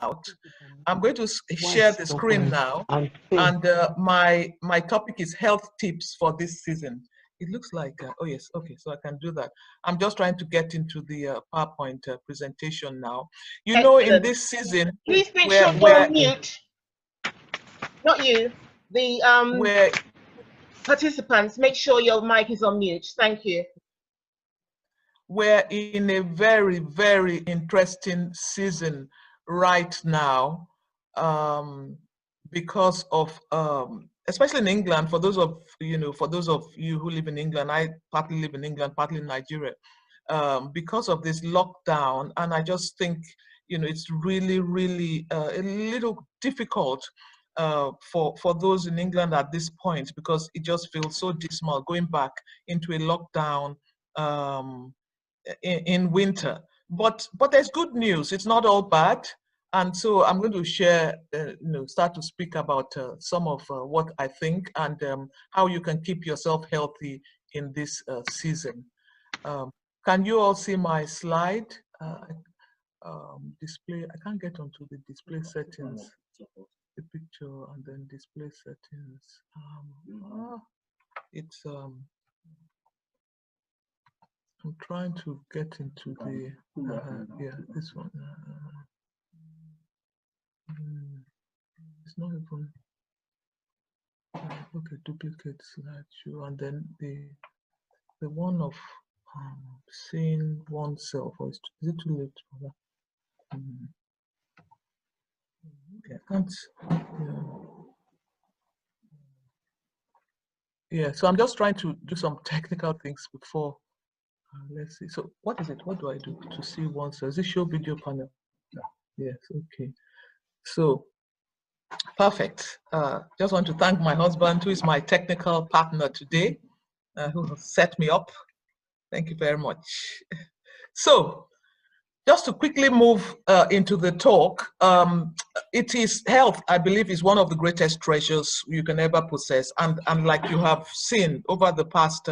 I'm going to share the screen now, and my topic is health tips for this season. It looks like, oh yes, okay, so I can do that. I'm just trying to get into the PowerPoint presentation now. You know, in this season, please make sure you're on mute. Not you, the participants, make sure your mic is on mute. Thank you. We're in a very, very interesting season right now, because of especially in England. For those of you who live in England, I partly live in England, partly in Nigeria, because of this lockdown, and I just think it's really, really a little difficult for those in England at this point, because it just feels so dismal going back into a lockdown in winter. But there's good news. It's not all bad. And so I'm going to share, start to speak about some of what I think, and how you can keep yourself healthy in this season. Can you all see my slide? Display, I can't get onto the display settings, the picture, and then display settings. I'm trying to get into the, yeah, this one. It's not even, okay, duplicate slideshow, and then the one of seeing oneself, or is it too late for that? Yeah, I can't, yeah, so I'm just trying to do some technical things before. Let's see. So what is it? What do I do to see oneself? Is it show video panel? Yes, okay. So perfect. Just want to thank my husband, who is my technical partner today, who has set me up. Thank you very much. So just to quickly move into the talk, it is health, I believe, is one of the greatest treasures you can ever possess. And like you have seen over the past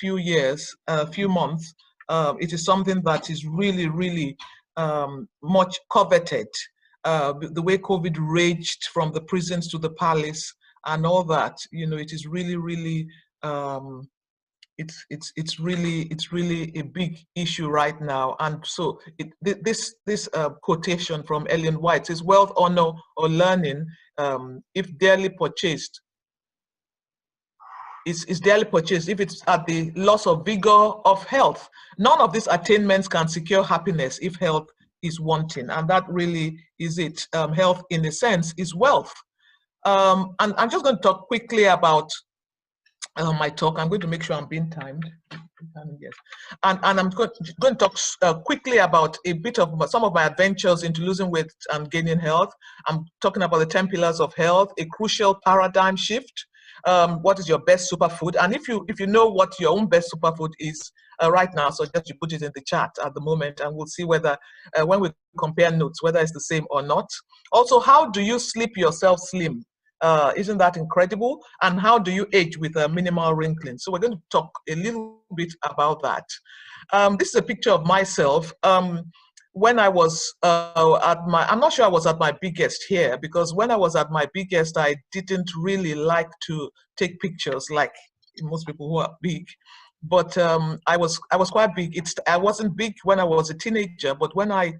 few years, few months, it is something that is really, really much coveted. The way COVID raged from the prisons to the palace and all that, it is really, really, it's really a big issue right now. And so this quotation from Ellen White says, "Wealth, honor, or learning, if dearly purchased, is dearly purchased if it's at the loss of vigor of health. None of these attainments can secure happiness if health is wanting." And that really is it. Health, in a sense, is wealth. And I'm just going to talk quickly about my talk. I'm going to make sure I'm being timed. Yes. And I'm going to talk quickly about a bit of some of my adventures into losing weight and gaining health. I'm talking about the 10 pillars of health, a crucial paradigm shift. What is your best superfood? And if you know what your own best superfood is right now, so just you put it in the chat at the moment, and we'll see whether when we compare notes, whether it's the same or not. Also, how do you sleep yourself slim? Isn't that incredible? And how do you age with a minimal wrinkling? So we're going to talk a little bit about that. This is a picture of myself. When I was I'm not sure I was at my biggest here, because when I was at my biggest, I didn't really like to take pictures like most people who are big. But I was quite big. I wasn't big when I was a teenager, but when I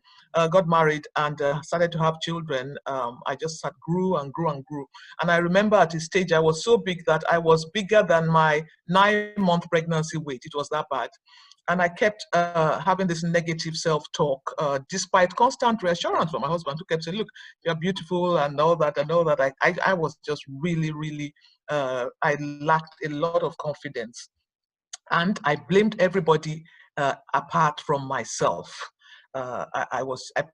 got married and started to have children, I just grew and grew and grew. And I remember at a stage I was so big that I was bigger than my 9-month pregnancy weight. It was that bad. And I kept having this negative self-talk, despite constant reassurance from my husband, who kept saying, "Look, you're beautiful," and all that and all that. I was just really, really, I lacked a lot of confidence. And I blamed everybody apart from myself. I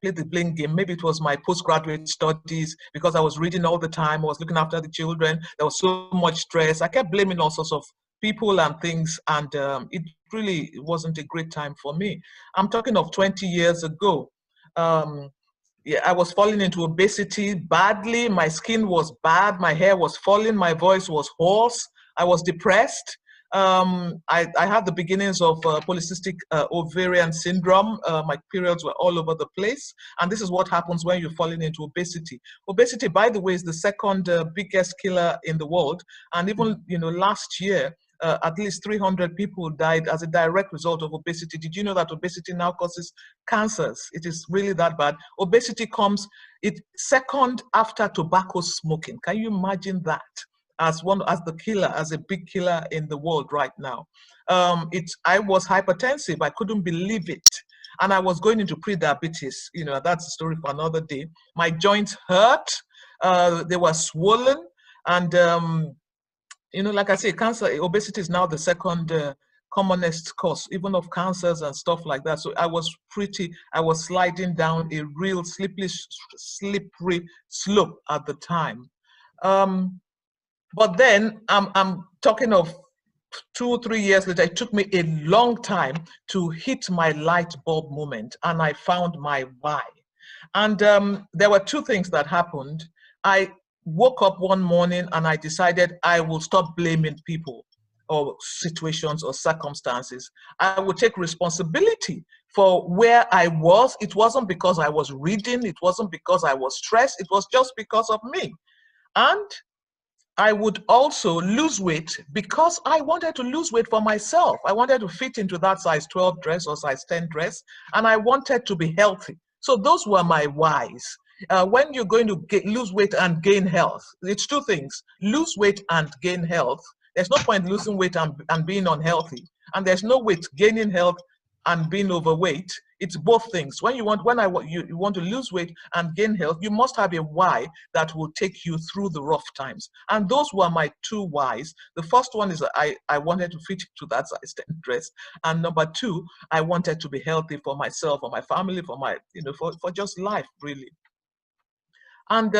played the blame game. Maybe it was my postgraduate studies, because I was reading all the time. I was looking after the children. There was so much stress. I kept blaming all sorts of people and things, and it really wasn't a great time for me. I'm talking of 20 years ago. Yeah, I was falling into obesity badly. My skin was bad. My hair was falling. My voice was hoarse. I was depressed. I had the beginnings of polycystic ovarian syndrome. My periods were all over the place. And this is what happens when you're falling into obesity. Obesity, by the way, is the second biggest killer in the world. And even, last year, at least 300 people died as a direct result of obesity. Did you know that obesity now causes cancers? It is really that bad. Obesity comes second after tobacco smoking. Can you imagine that? As the killer, as a big killer in the world right now. I was hypertensive. I couldn't believe it. And I was going into pre-diabetes. That's a story for another day. My joints hurt. They were swollen. And, like I say, obesity is now the second commonest cause, even of cancers and stuff like that. So I was sliding down a real slippery slope at the time. But then I'm talking of 2 or 3 years later. It took me a long time to hit my light bulb moment, and I found my why. And there were two things that happened. I woke up one morning and I decided I will stop blaming people or situations or circumstances. I would take responsibility for where I was. It wasn't because I was reading. It wasn't because I was stressed. It was just because of me. And I would also lose weight because I wanted to lose weight for myself. I wanted to fit into that size 12 dress or size 10 dress, and I wanted to be healthy. So those were my whys. When you're going to lose weight and gain health, it's two things: lose weight and gain health. There's no point losing weight and being unhealthy, and there's no weight gaining health and being overweight. It's both things. When you want to lose weight and gain health, you must have a why that will take you through the rough times. And those were my two whys. The first one is I wanted to fit to that size 10 dress, and number two, I wanted to be healthy for myself, for my family, for my for just life really. And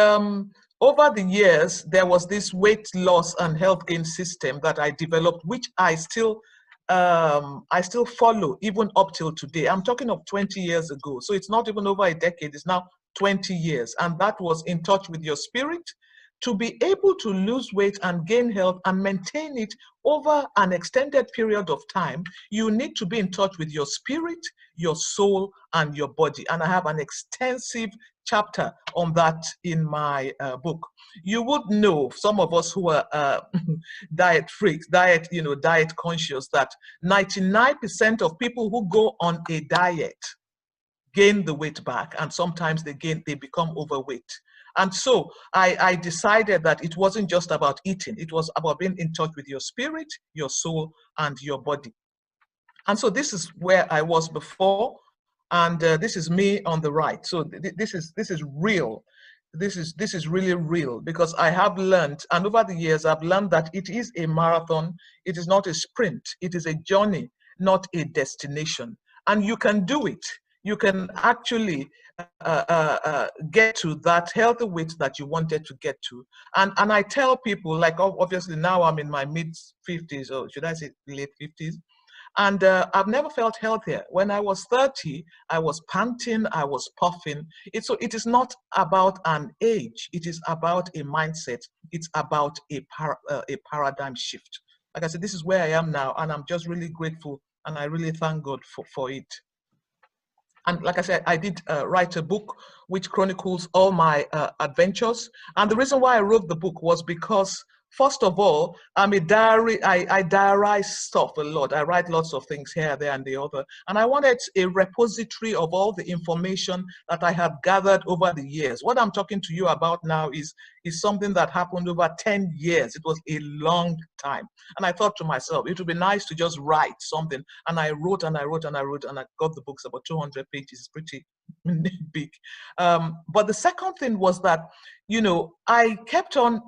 over the years, there was this weight loss and health gain system that I developed, which I still follow even up till today. I'm talking of 20 years ago. So it's not even over a decade, it's now 20 years. And that was in touch with your spirit. To be able to lose weight and gain health and maintain it over an extended period of time, you need to be in touch with your spirit, your soul, and your body. And I have an extensive chapter on that in my book. You would know, some of us who are diet freaks, diet conscious, that 99% of people who go on a diet gain the weight back, and sometimes they become overweight. And so I decided that it wasn't just about eating, it was about being in touch with your spirit, your soul, and your body. And so this is where I was before, and this is me on the right. So this is real. This is really real, because I have learned, and over the years I've learned, that it is a marathon. It is not a sprint. It is a journey, not a destination. And you can do it. You can actually get to that healthy weight that you wanted to get to. And I tell people, like, obviously now I'm in my mid 50s, or should I say late 50s, and I've never felt healthier. When I was 30, I was panting, I was puffing. So it is not about an age, it is about a mindset. It's about a paradigm shift. Like I said, this is where I am now, and I'm just really grateful, and I really thank God for it. And like I said, I did write a book which chronicles all my adventures. And the reason why I wrote the book was because, first of all, I'm a diary. I diarize stuff a lot. I write lots of things here, there, and the other. And I wanted a repository of all the information that I have gathered over the years. What I'm talking to you about now is something that happened over 10 years. It was a long time. And I thought to myself, it would be nice to just write something. And I wrote and I wrote and I wrote, and I got the book's about 200 pages. It's pretty big. But the second thing was that, I kept on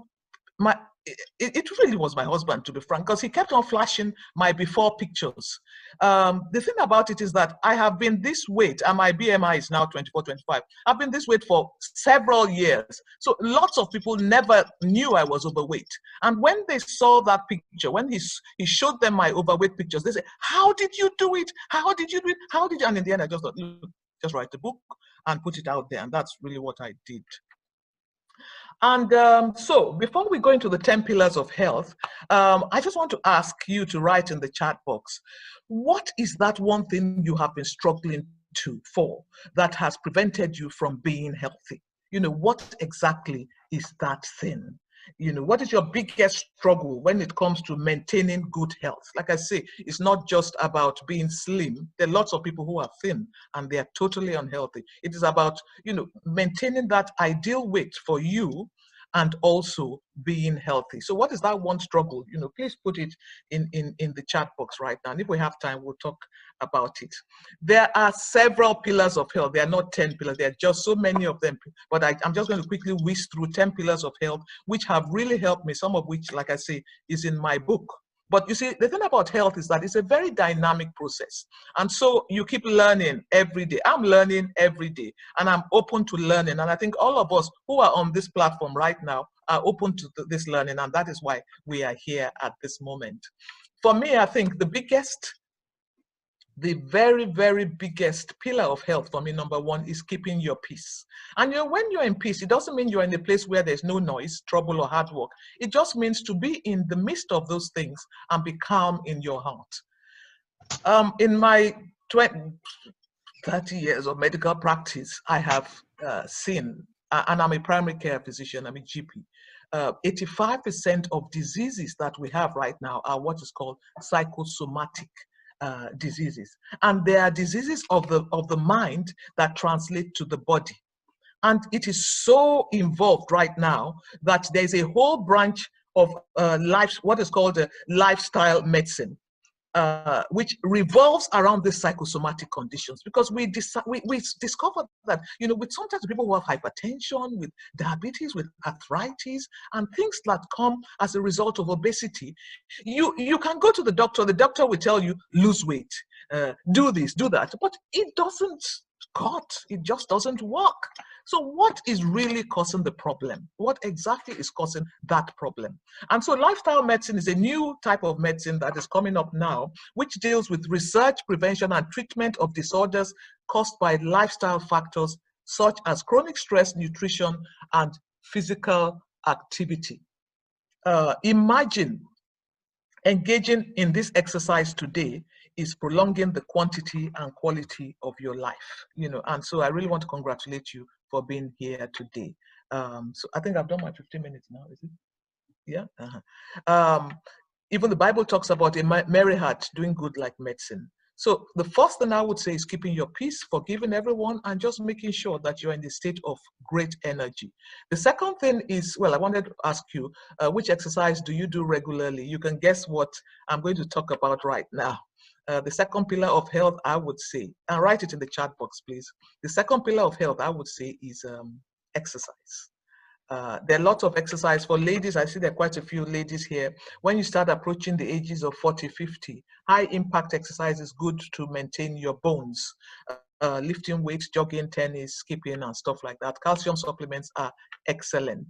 it really was my husband, to be frank, because he kept on flashing my before pictures. The thing about it is that I have been this weight, and my BMI is now 24, 25. I've been this weight for several years. So lots of people never knew I was overweight. And when they saw that picture, when he showed them my overweight pictures, they said, "How did you do it? How did you do it? How did you?" And in the end, I just thought, look, just write a book and put it out there. And that's really what I did. And so before we go into the 10 pillars of health, I just want to ask you to write in the chat box, what is that one thing you have been struggling for that has prevented you from being healthy? You know, what exactly is that thing? You know, what is your biggest struggle when it comes to maintaining good health? Like I say, it's not just about being slim. There are lots of people who are thin and they are totally unhealthy. It is about, you know, maintaining that ideal weight for you and also being healthy. So what is that one struggle? You know, please put it in the chat box right now. And if we have time, we'll talk about it. There are several pillars of health. There are not 10 pillars. There are just so many of them. But I'm just going to quickly whiz through 10 pillars of health, which have really helped me, some of which, like I say, is in my book. But you see, the thing about health is that it's a very dynamic process. And so you keep learning every day. I'm learning every day and I'm open to learning. And I think all of us who are on this platform right now are open to this learning. And that is why we are here at this moment. For me, I think the very, very biggest pillar of health for me, number one, is keeping your peace. And you know, when you're in peace, it doesn't mean you're in a place where there's no noise, trouble, or hard work. It just means to be in the midst of those things and be calm in your heart. In my 30 years of medical practice, I have seen, and I'm a primary care physician, I'm a GP, 85% of diseases that we have right now are what is called psychosomatic diseases, and they are diseases of the mind that translate to the body. And it is so involved right now that there's a whole branch of what is called lifestyle medicine, which revolves around these psychosomatic conditions, because we discovered that, you know, with sometimes people who have hypertension, with diabetes, with arthritis, and things that come as a result of obesity, you can go to the doctor will tell you, lose weight, do this, do that, but it doesn't cut, it just doesn't work. So what is really causing the problem? What exactly is causing that problem? And so lifestyle medicine is a new type of medicine that is coming up now, which deals with research, prevention, and treatment of disorders caused by lifestyle factors such as chronic stress, nutrition, and physical activity. Imagine engaging in this exercise today is prolonging the quantity and quality of your life, you know. And so I really want to congratulate you for being here today. So I think I've done my 15 minutes now, is it? Yeah. Even the Bible talks about a merry heart doing good like medicine. So the first thing I would say is keeping your peace, forgiving everyone, and just making sure that you're in the state of great energy. The second thing is, well, I wanted to ask you, which exercise do you do regularly? You can guess what I'm going to talk about right now. The second pillar of health, I would say, and write it in the chat box, please. The second pillar of health, I would say, is exercise. There are lots of exercise for ladies. I see there are quite a few ladies here. When you start approaching the ages of 40, 50, high impact exercise is good to maintain your bones. Lifting weights, jogging, tennis, skipping, and stuff like that. Calcium supplements are excellent.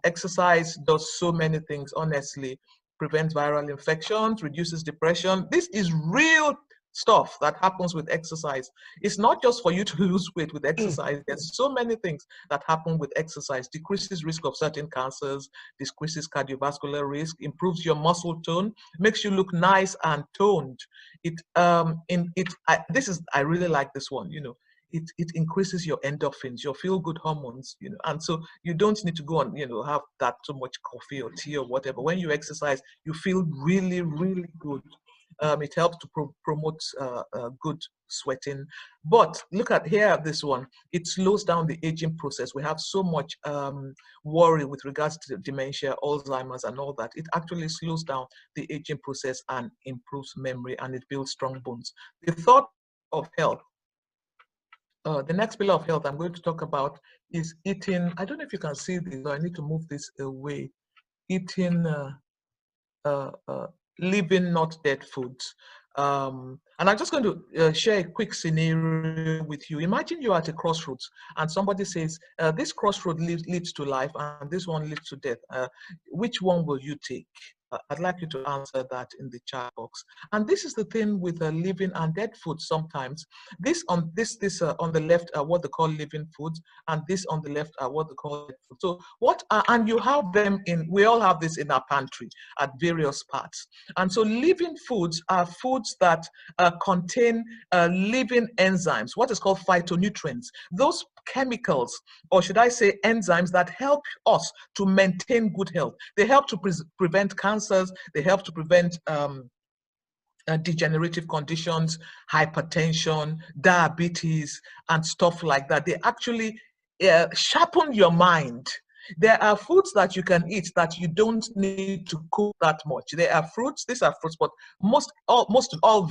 Exercise does so many things, honestly. Prevents viral infections, reduces depression. This is real stuff that happens with exercise. It's not just for you to lose weight with exercise. There's so many things that happen with exercise. Decreases risk of certain cancers, decreases cardiovascular risk, improves your muscle tone, makes you look nice and toned. I really like this one, you know. It increases your endorphins, your feel-good hormones, you know, and so you don't need to go and, you know, have that so much coffee or tea or whatever. When you exercise, you feel really, really good. It helps to promote good sweating. But look at here, this one. It slows down the aging process. We have so much worry with regards to dementia, Alzheimer's, and all that. It actually slows down the aging process and improves memory, and it builds strong bones. The thought of health. The next pillar of health I'm going to talk about is eating. I don't know if you can see this, or I need to move this away. Eating living, not dead foods. And I'm just going to share a quick scenario with you. Imagine you're at a crossroads and somebody says, this crossroad leads to life and this one leads to death. Which one will you take? I'd like you to answer that in the chat box. And this is the thing with living and dead foods sometimes. This on the left are what they call living foods, and this on the left are what they call dead foods. So and you have them we all have this in our pantry at various parts. And so living foods are foods that contain living enzymes, what is called phytonutrients. Those chemicals, or should I say enzymes, that help us to maintain good health. They help to prevent cancers, they help to prevent degenerative conditions, hypertension, diabetes, and stuff like that. They actually sharpen your mind. There are foods that you can eat that you don't need to cook that much. There are fruits, these are fruits, but most all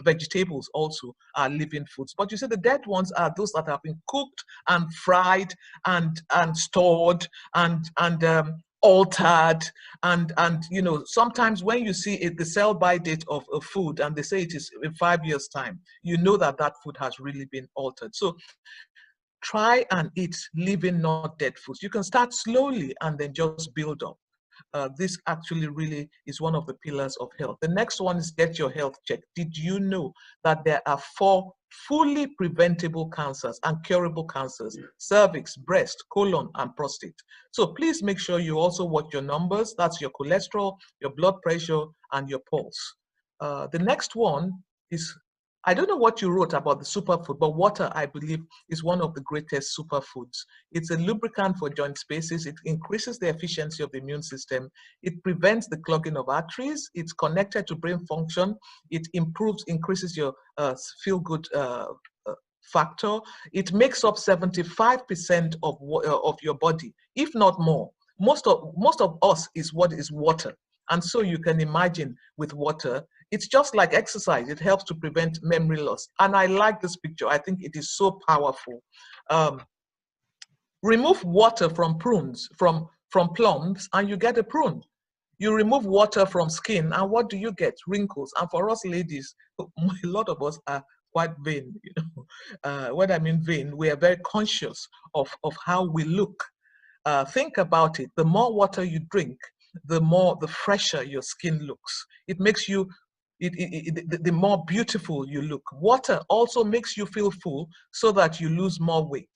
vegetables also are living foods. But you see, the dead ones are those that have been cooked and fried and stored and altered, and you know, sometimes when you see the sell-by date of a food and they say it is in 5 years time, you know that that food has really been altered. So try and eat living, not dead foods. You can start slowly and then just build up. This actually really is one of the pillars of health. The next one is get your health checked. Did you know that there are 4 fully preventable cancers and curable cancers: cervix, breast, colon, and prostate? So please make sure you also watch your numbers. That's your cholesterol, your blood pressure, and your pulse. The next one is, I don't know what you wrote about the superfood, but water, I believe, is one of the greatest superfoods. It's a lubricant for joint spaces. It increases the efficiency of the immune system. It prevents the clogging of arteries. It's connected to brain function. It increases your feel-good factor. It makes up 75% of your body, if not more. Most of us is what is water. And so you can imagine with water, it's just like exercise. It helps to prevent memory loss. And I like this picture. I think it is so powerful. Remove water from prunes, from plums, and you get a prune. You remove water from skin, and what do you get? Wrinkles. And for us ladies, a lot of us are quite vain. You know, when I mean vain, we are very conscious of how we look. Think about it. The more water you drink, the fresher your skin looks. It makes you, the more beautiful you look. Water also makes you feel full so that you lose more weight.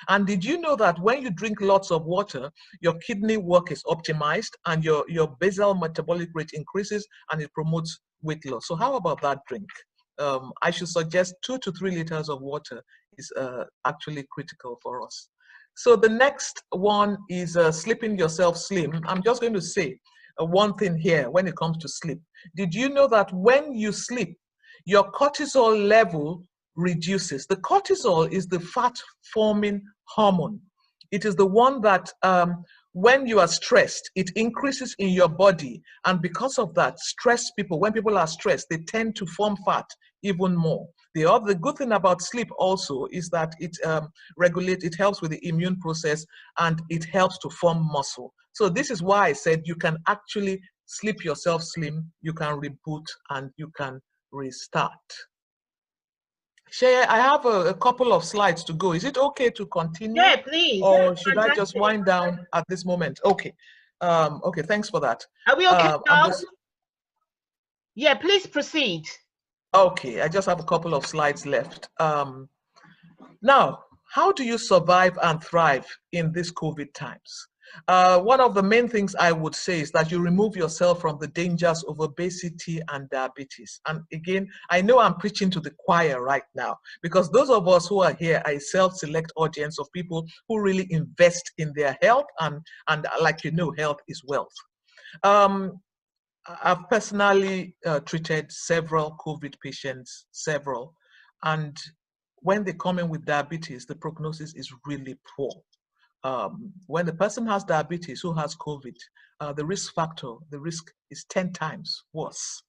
And did you know that when you drink lots of water, your kidney work is optimized and your basal metabolic rate increases and it promotes weight loss? So how about that drink? I should suggest 2 to 3 liters of water is actually critical for us. So the next one is sleeping yourself slim. I'm just going to say one thing here when it comes to sleep. Did you know that when you sleep, your cortisol level reduces? The cortisol is the fat-forming hormone. It is the one that when you are stressed, it increases in your body. And because of that, when people are stressed, they tend to form fat even more. The good thing about sleep also is that it it helps with the immune process, and it helps to form muscle. So this is why I said you can actually sleep yourself slim, you can reboot, and you can restart. Shea, I have a couple of slides to go. Is it okay to continue? Yeah, please. Or should I just wind down at this moment? Okay. Okay, thanks for that. Are we okay now? Yeah, please proceed. Okay, I just have a couple of slides left. Now, how do you survive and thrive in these COVID times? One of the main things I would say is that you remove yourself from the dangers of obesity and diabetes. And again, I know I'm preaching to the choir right now, because those of us who are here are a self-select audience of people who really invest in their health, and like you know, health is wealth. I've personally treated several COVID patients, and when they come in with diabetes, the prognosis is really poor. When the person has diabetes who has COVID, the risk is 10 times worse,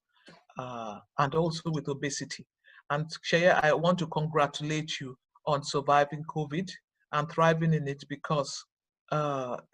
and also with obesity. And Shea, I want to congratulate you on surviving COVID and thriving in it, because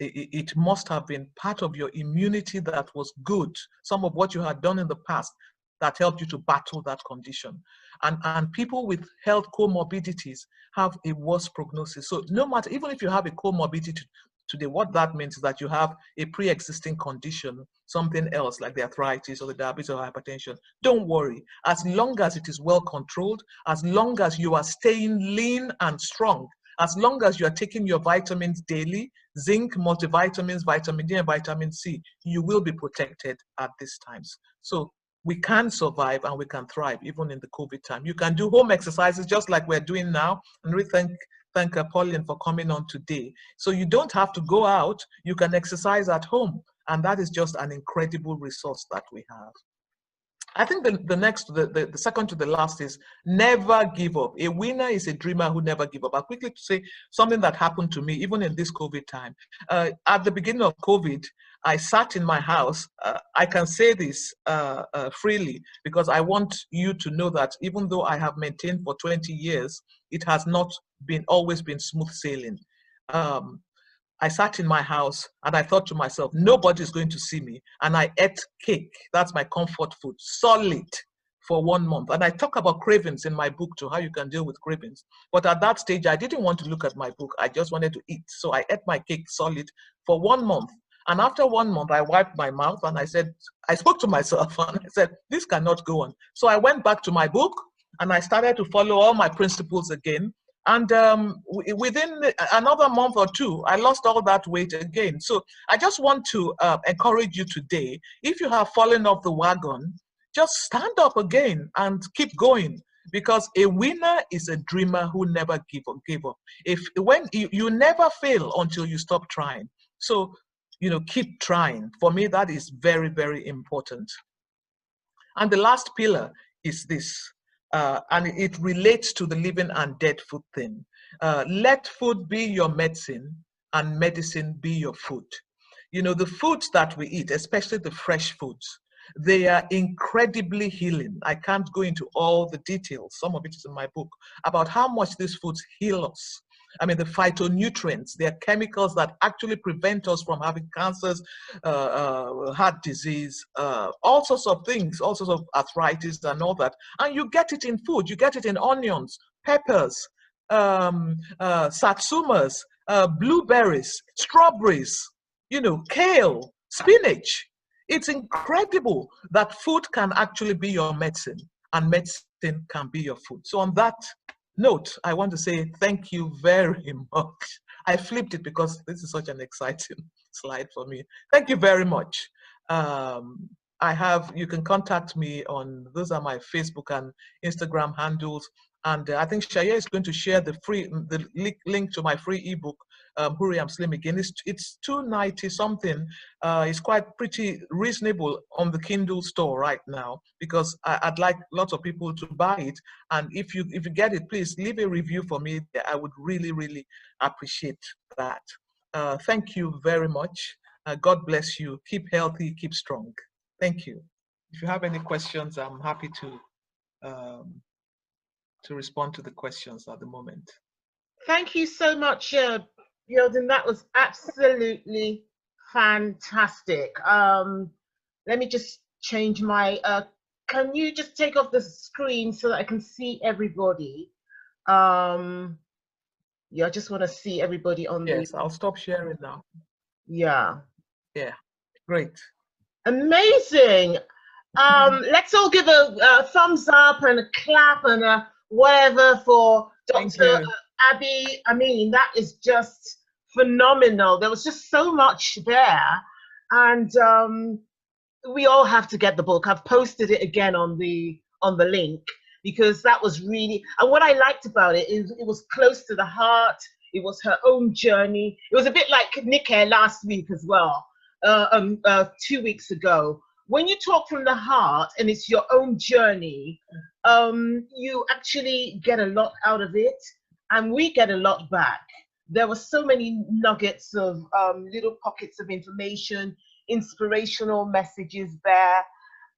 it must have been part of your immunity that was good, some of what you had done in the past that helped you to battle that condition. And people with health comorbidities have a worse prognosis. So no matter, even if you have a comorbidity today. What that means is that you have a pre-existing condition, something else like the arthritis or the diabetes or hypertension. Don't worry. As long as it is well controlled, as long as you are staying lean and strong, as long as you are taking your vitamins daily, zinc, multivitamins, vitamin D, and vitamin C, you will be protected at these times. So we can survive and we can thrive even in the COVID time. You can do home exercises just like we're doing now. And we thank Pauline for coming on today. So you don't have to go out, you can exercise at home. And that is just an incredible resource that we have. I think the second to the last is never give up. A winner is a dreamer who never give up. I'll quickly say something that happened to me even in this COVID time. At the beginning of COVID, I sat in my house. I can say this freely because I want you to know that even though I have maintained for 20 years, it has not always been smooth sailing. I sat in my house and I thought to myself, nobody's going to see me. And I ate cake. That's my comfort food, solid for 1 month. And I talk about cravings in my book too, how you can deal with cravings. But at that stage, I didn't want to look at my book. I just wanted to eat. So I ate my cake solid for 1 month. And after 1 month, I wiped my mouth and I spoke to myself and I said, this cannot go on. So I went back to my book and I started to follow all my principles again. And within another month or two, I lost all that weight again. So I just want to encourage you today, if you have fallen off the wagon, just stand up again and keep going. Because a winner is a dreamer who never gave up. When you never fail until you stop trying. So, keep trying. For me, that is very, very important. And the last pillar is this. And it relates to the living and dead food thing. Let food be your medicine and medicine be your food. The foods that we eat, especially the fresh foods, they are incredibly healing. I can't go into all the details. Some of it is in my book about how much these foods heal us. I mean, the phytonutrients, they are chemicals that actually prevent us from having cancers, heart disease, all sorts of things, all sorts of arthritis and all that. And you get it in food. You get it in onions, peppers, satsumas, blueberries, strawberries, kale, spinach. It's incredible that food can actually be your medicine and medicine can be your food. So on that note, I want to say thank you very much. I flipped it because this is such an exciting slide for me. Thank you very much. You can contact me those are my Facebook and Instagram handles. And I think Shaya is going to share the link to my free ebook, Hurray I Slim Again. It's $2.90 something. It's quite pretty reasonable on the Kindle store right now because I'd like lots of people to buy it. And if you get it, please leave a review for me. I would really, really appreciate that. Thank you very much. God bless you. Keep healthy, keep strong. Thank you. If you have any questions, I'm happy to respond to the questions at the moment. Thank you so much, Yildiz. That was absolutely fantastic. Let me just change my, can you just take off the screen so that I can see everybody? Yeah, I just want to see everybody on Yes, I'll stop sharing now. Yeah. Yeah, great. Amazing. Let's all give a thumbs up and a clap and a whatever for Dr. Abi. I mean, that is just phenomenal. There was just so much there. And we all have to get the book. I've posted it again on the link because that was really, and what I liked about it is it was close to the heart. It was her own journey. It was a bit like Nike last week as well, 2 weeks ago. When you talk from the heart and it's your own journey, you actually get a lot out of it and we get a lot back. There were so many nuggets of little pockets of information, inspirational messages there.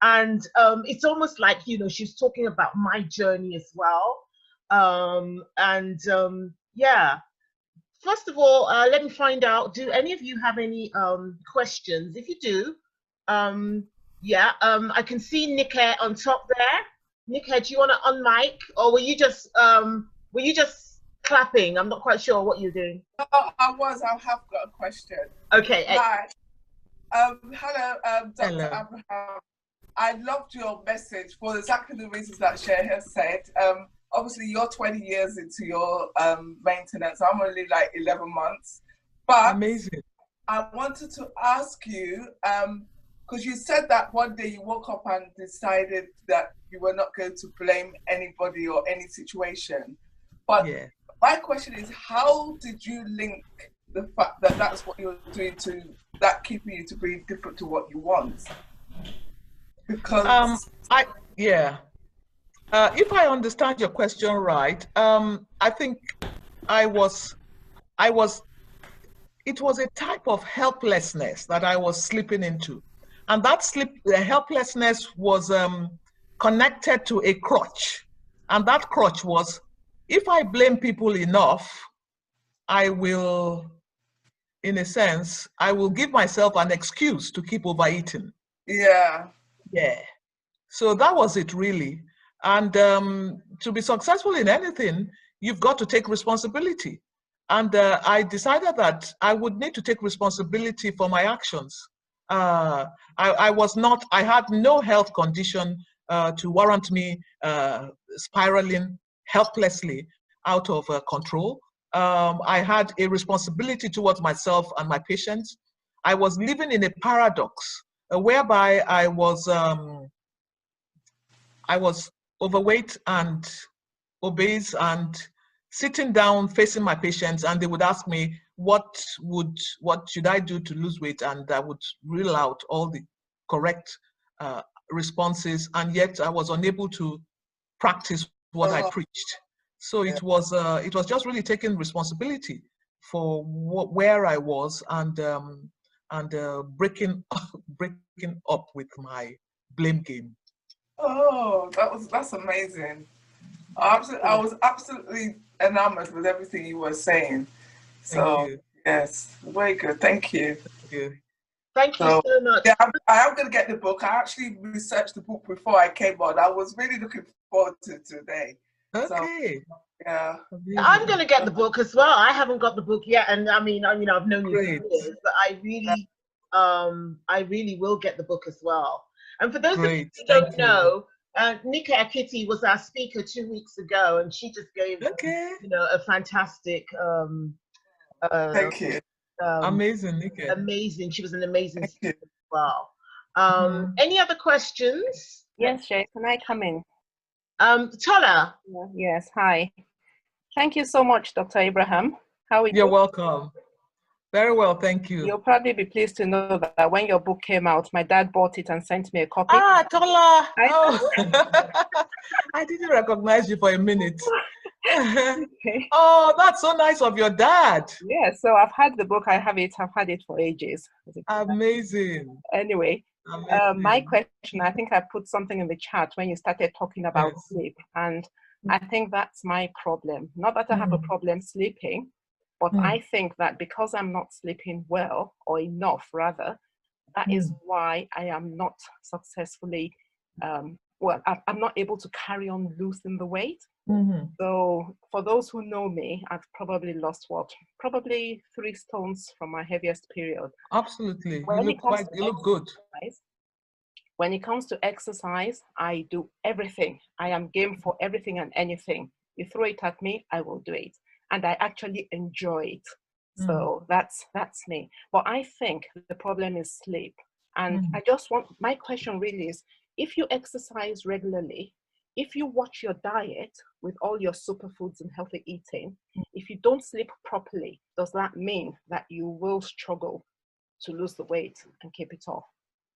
And it's almost like, she's talking about my journey as well. Yeah. First of all, let me find out, do any of you have any questions? If you do, yeah, I can see Nike on top there. Nike, do you want to unmic, or were you just clapping. I'm not quite sure what you're doing. Oh, I have got a question. Okay. Hi. Hello, Dr. Hello. Abraham. I loved your message for exactly the reasons that Shay has said. Obviously, you're 20 years into your maintenance. I'm only like 11 months. But amazing. I wanted to ask you, because you said that one day you woke up and decided that you were not going to blame anybody or any situation. But yeah. My question is, how did you link the fact that that's what you're doing to that keeping you to be different to what you want? Because if I understand your question right, I think it was a type of helplessness that I was slipping into. And that helplessness was connected to a crutch. And that crutch was, if I blame people enough, I will, in a sense, I will give myself an excuse to keep overeating. Yeah. Yeah. So that was it, really. And to be successful in anything, you've got to take responsibility. And I decided that I would need to take responsibility for my actions. I had no health condition to warrant me spiraling helplessly out of control. I had a responsibility towards myself and my patients. I was living in a paradox whereby I was overweight and obese and sitting down facing my patients, and they would ask me what should I do to lose weight, and I would reel out all the correct responses, and yet I was unable to practice what I preached. So it was just really taking responsibility for where I was and breaking up with my blame game. Oh, that's amazing. I was absolutely enamored with everything you were saying. So yes, very good. Thank you. Thank you. Thank you so much. Yeah, I am going to get the book. I actually researched the book before I came on. I was really looking forward to today. Okay. So, yeah. I'm going to get the book as well. I haven't got the book yet, and I mean, I've known you for years, but I really will get the book as well. And for those of you who don't know, Nika Akiti was our speaker 2 weeks ago, and she just gave a fantastic thank you. Amazing, Nika. Amazing. She was an amazing speaker as well. Any other questions? Yes, Shay, can I come in? Tola. Yes, hi. Thank you so much, Dr. Abraham. How are you? You're welcome. Very well, thank you. You'll probably be pleased to know that when your book came out, my dad bought it and sent me a copy. Ah, Tola! I didn't recognize you for a minute. Okay. Oh, that's so nice of your dad. Yeah, so I've had the book. I've had it for ages. Amazing. Anyway, my question, I think I put something in the chat when you started talking about sleep. And I think that's my problem. Not that I have a problem sleeping, but I think that because I'm not sleeping well, or enough rather, that is why I am not successfully, I'm not able to carry on losing the weight. So for those who know me, I've probably lost probably 3 stones from my heaviest period. Absolutely. You look good. When it comes to exercise, I do everything. I am game for everything and anything. You throw it at me, I will do it. And I actually enjoy it. So that's me. But I think the problem is sleep. And my question really is, if you exercise regularly, if you watch your diet with all your superfoods and healthy eating, if you don't sleep properly, does that mean that you will struggle to lose the weight and keep it off?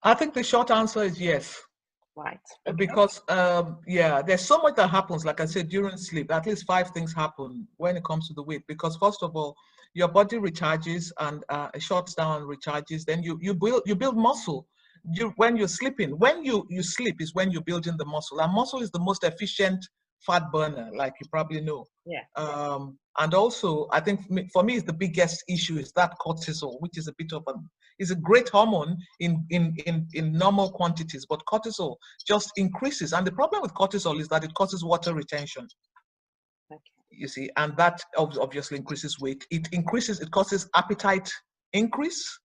I think the short answer is yes. Right. Okay. Because, there's so much that happens, like I said, during sleep. At least 5 things happen when it comes to the weight. Because first of all, your body recharges and shuts down and recharges. Then you build muscle. When you're sleeping, when you sleep is when you're building the muscle. And muscle is the most efficient fat burner, like you probably know. Yeah. And also, I think for me, the biggest issue is that cortisol, which is is a great hormone in normal quantities, but cortisol just increases. And the problem with cortisol is that it causes water retention. Okay. You see, and that obviously increases weight. It causes appetite increase,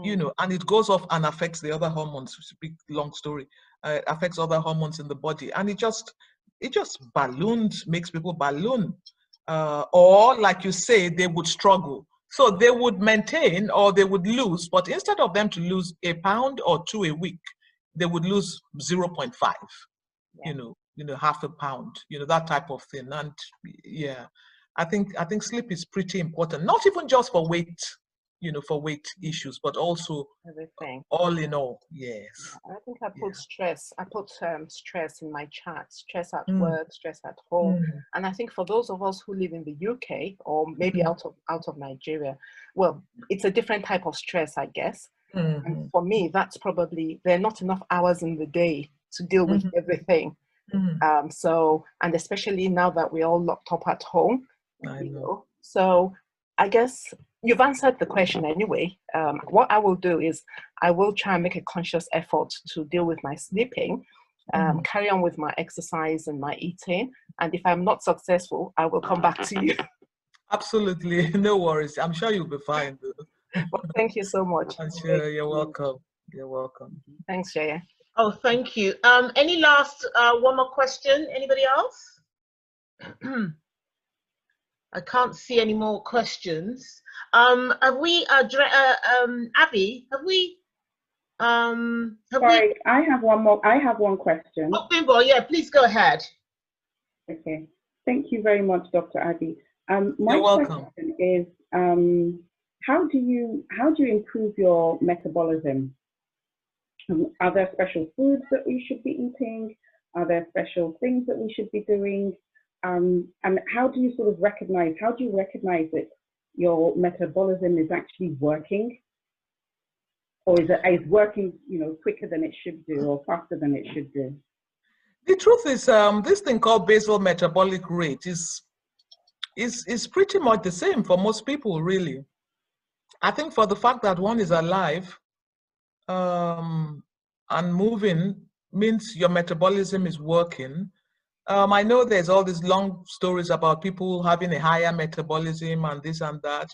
you know, and it goes off and affects the other hormones. It's a big, long story. Affects other hormones in the body, and it just balloons, makes people balloon. Or like you say, they would struggle. So they would maintain or they would lose, but instead of them to lose a pound or 2 a week, they would lose 0.5, you know, half a pound, you know, that type of thing. And yeah, I think sleep is pretty important, not even just for weight, you know, for weight issues, but also everything. All in all, yes. I think I put stress. I put stress in my chat. Stress at work, stress at home, and I think for those of us who live in the UK or maybe out of Nigeria, well, it's a different type of stress, I guess. And for me, that's probably there are not enough hours in the day to deal with everything. So, and especially now that we're all locked up at home, you know. So I guess you've answered the question anyway. What I will do is I will try and make a conscious effort to deal with my sleeping, carry on with my exercise and my eating. And if I'm not successful, I will come back to you. Absolutely. No worries. I'm sure you'll be fine. Well, thank you so much. I'm sure you're welcome. You're welcome. Thanks, Jaya. Oh, thank you. Any last one more question? Anybody else? I can't see any more questions. Have we, Abby? Have we? Sorry, I have one more. I have one question. Oh, Bimbo, yeah, please go ahead. Okay, thank you very much, Dr. Abi. My You're welcome. question is, how do you improve your metabolism? Are there special foods that we should be eating? Are there special things that we should be doing? And how do you sort of recognize that your metabolism is actually working? Or is it working, you know, quicker than it should do or faster than it should do? The truth is, this thing called basal metabolic rate is pretty much the same for most people, really. I think for the fact that one is alive and moving means your metabolism is working. I know there's all these long stories about people having a higher metabolism and this and that.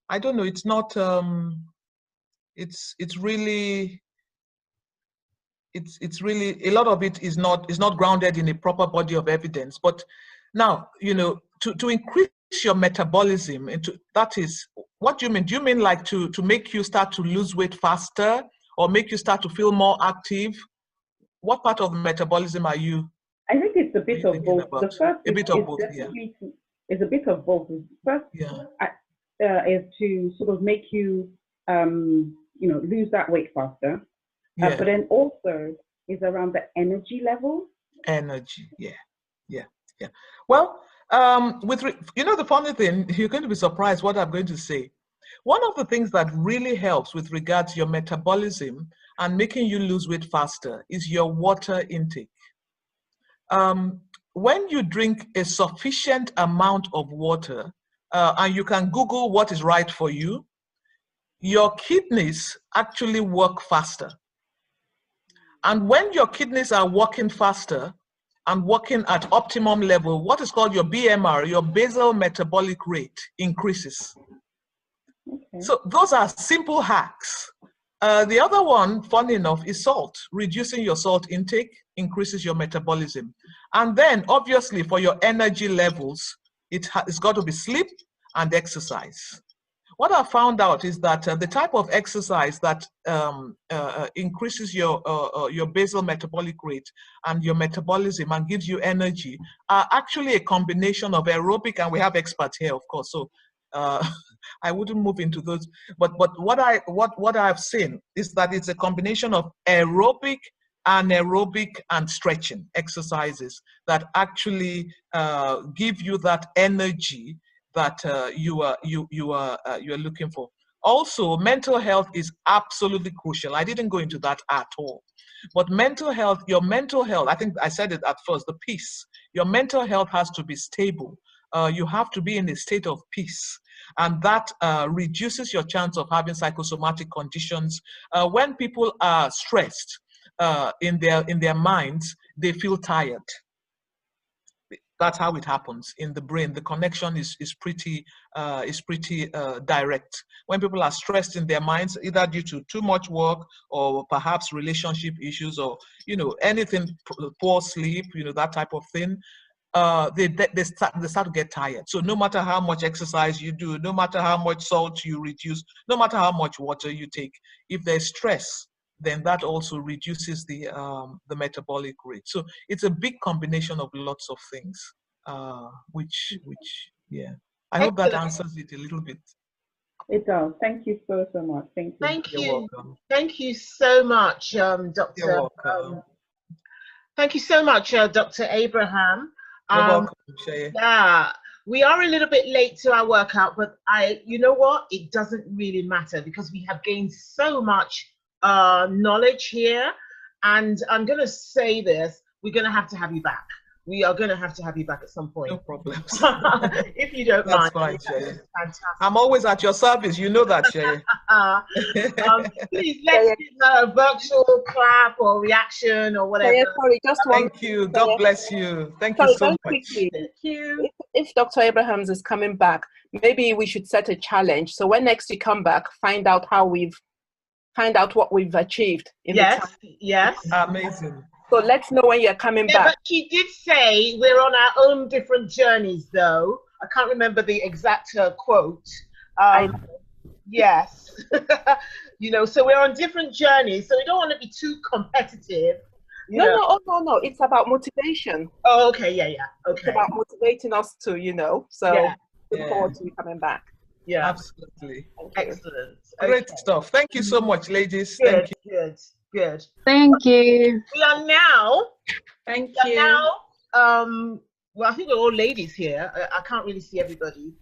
I don't know. It's not. It's really a lot of it is not grounded in a proper body of evidence. But now, you know, to increase your metabolism, that is, what do you mean? Do you mean like to make you start to lose weight faster or make you start to feel more active? What part of metabolism are you? I think it's a bit of both. The first a bit of both, is a bit of both. First, is to sort of make you, you know, lose that weight faster. But then also is around the energy level. Energy, yeah. Well, you know, the funny thing, you're going to be surprised what I'm going to say. One of the things that really helps with regards to your metabolism and making you lose weight faster is your water intake. When you drink a sufficient amount of water, and you can Google what is right for you, your kidneys actually work faster. And when your kidneys are working faster and working at optimum level, what is called your BMR, your basal metabolic rate, increases. Okay. So those are simple hacks. The other one, funny enough, is salt. Reducing your salt intake increases your metabolism. And then, obviously, for your energy levels, it's got to be sleep and exercise. What I found out is that the type of exercise that increases your basal metabolic rate and your metabolism and gives you energy are actually a combination of aerobic, and we have experts here, of course, so I wouldn't move into those. But what I've seen is that it's a combination of aerobic, anaerobic, and stretching exercises that actually give you that energy that you are looking for. Also, mental health is absolutely crucial. I didn't go into that at all. But mental health, your mental health, I think I said it at first, the peace. Your mental health has to be stable. You have to be in a state of peace. And that reduces your chance of having psychosomatic conditions. When people are stressed in their minds, they feel tired. That's how it happens in the brain. The connection is pretty direct. When people are stressed in their minds, either due to too much work or perhaps relationship issues, or anything, poor sleep, that type of thing, they start to get tired. So no matter how much exercise you do, no matter how much salt you reduce, no matter how much water you take, if there's stress, then that also reduces the metabolic rate. So it's a big combination of lots of things, which yeah. I hope that answers it a little bit. It does. Thank you so much. Thank you. Thank you. You're welcome. Thank you so much, Dr. You're welcome. Thank you so much, Dr. Abraham. You're welcome, Shaye. Yeah, we are a little bit late to our workout, but you know what? It doesn't really matter because we have gained so much knowledge here, and I'm going to say this: we're going to have you back. We are going to have you back at some point. No problem. If you don't mind. That's fine, Shaye. Fantastic. I'm always at your service. You know that, Shaye. Please, let's give her a virtual clap or reaction or whatever. Yeah, sorry, just one. Thank you. God bless you. Thank you so much. Quickly. Thank you. If Dr. Abrahams is coming back, maybe we should set a challenge. So when next you come back, find out what we've achieved. Yes. Amazing. So let's know when you're coming back. But she did say we're on our own different journeys, though. I can't remember the exact quote. Yes. So we're on different journeys. So we don't want to be too competitive. No. It's about motivation. Oh, okay. Yeah. Okay. It's about motivating us to, So look forward to you coming back. Yeah. Absolutely. Excellent. Great stuff. Thank you so much, ladies. Good, Thank you. Good. Thank you. We are now. Thank you. Now, well, I think we're all ladies here. I can't really see everybody.